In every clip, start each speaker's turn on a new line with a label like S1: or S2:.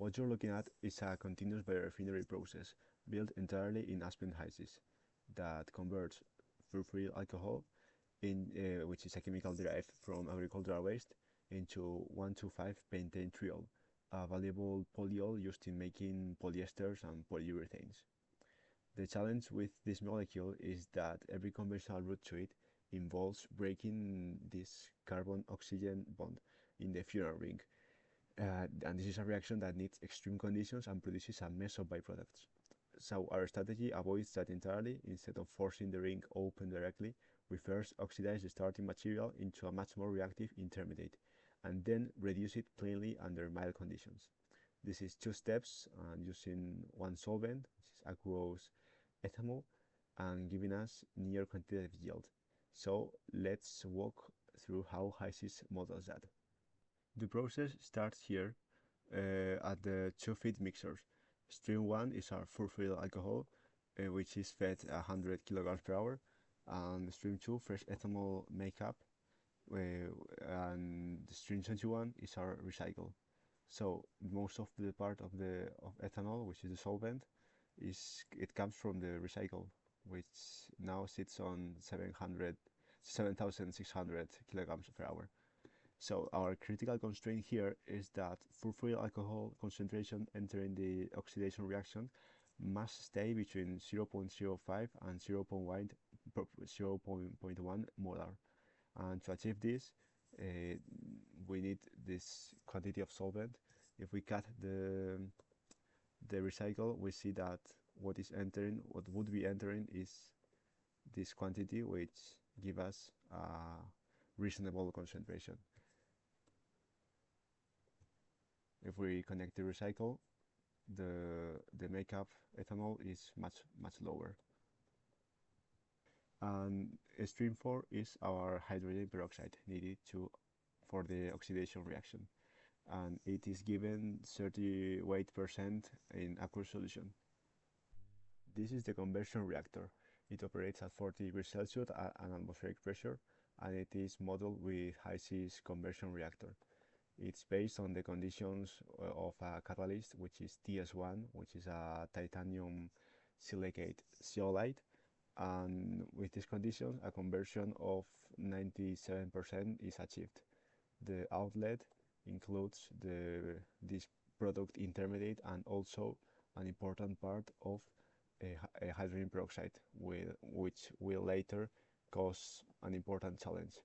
S1: What you're looking at is a continuous biorefinery process built entirely in aspen HYSYS that converts furfuryl alcohol, which is a chemical derived from agricultural waste, into 1,2,5 Pentanetriol, a valuable polyol used in making polyesters and polyurethanes. The challenge with this molecule is that every conventional route to it involves breaking this carbon-oxygen bond in the Furfuryl ring, and this is a reaction that needs extreme conditions and produces a mess of byproducts. So our strategy avoids that entirely. Instead of forcing the ring open directly, we first oxidize the starting material into a much more reactive intermediate, and then reduce it cleanly under mild conditions. This is two steps using one solvent, which is aqueous ethanol, and giving us near quantitative yield. So let's walk through how HYSYS models that. The process starts here at the 2-feed mixers. Stream 1 is our furfuryl alcohol, which is fed 100 kilograms per hour, and stream 2 fresh ethanol makeup, and the stream 21 is our recycle. So most of the part of ethanol, which is the solvent, it comes from the recycle, which now sits on 7,600 kilograms per hour. So our critical constraint here is that furfuryl alcohol concentration entering the oxidation reaction must stay between 0.05 and 0.1 molar. And to achieve this, we need this quantity of solvent. If we cut the recycle, we see that what would be entering is this quantity, which give us a reasonable concentration. If we connect the recycle, the makeup ethanol is much lower. And stream 4 is our hydrogen peroxide needed for the oxidation reaction, and it is given 38% in aqueous solution. This is the conversion reactor. It operates at 40 degrees Celsius at an atmospheric pressure, and it is modeled with HYSYS conversion reactor. It's based on the conditions of a catalyst, which is TS1, which is a titanium silicate zeolite, and with these conditions, a conversion of 97% is achieved. The outlet includes this product intermediate and also an important part of a hydrogen peroxide, which will later cause an important challenge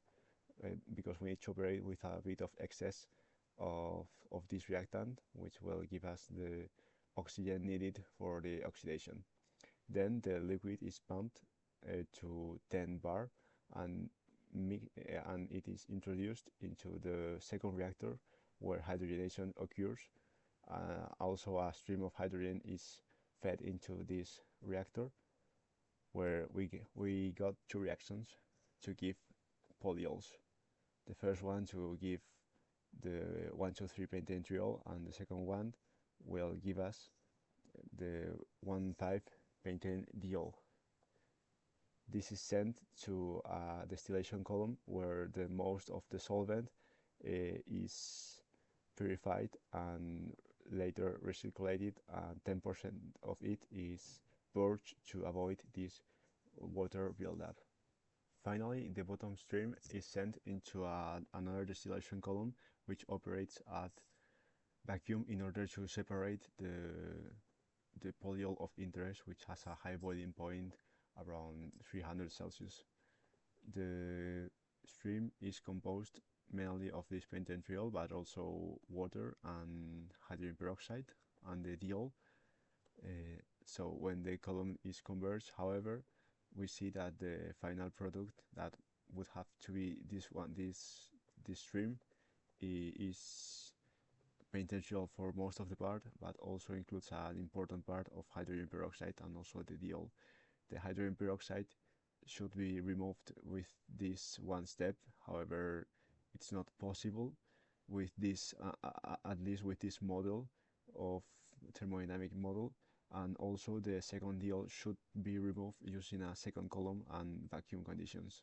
S1: because we need to operate with a bit of excess of this reactant, which will give us the oxygen needed for the oxidation. Then the liquid is pumped to 10 bar and it is introduced into the second reactor where hydrogenation occurs. Also a stream of hydrogen is fed into this reactor where we got two reactions to give polyols. The first one to give the 1,2,3 Pentanetriol, and the second one will give us the 1,5 Pentanediol. This is sent to a distillation column where the most of the solvent is purified and later recirculated, and 10% of it is purged to avoid this water buildup. Finally, the bottom stream is sent into another distillation column which operates at vacuum in order to separate the polyol of interest, which has a high boiling point around 300 Celsius. The stream is composed mainly of this pentanetriol, but also water and hydrogen peroxide and the diol. So when the column is converged, however, we see that the final product that would have to be this stream is pentanetriol for most of the part, but also includes an important part of hydrogen peroxide and also the diol. The hydrogen peroxide should be removed with this one step. However, it's not possible with this, at least with this model of thermodynamic model, and also the second diol should be removed using a second column and vacuum conditions.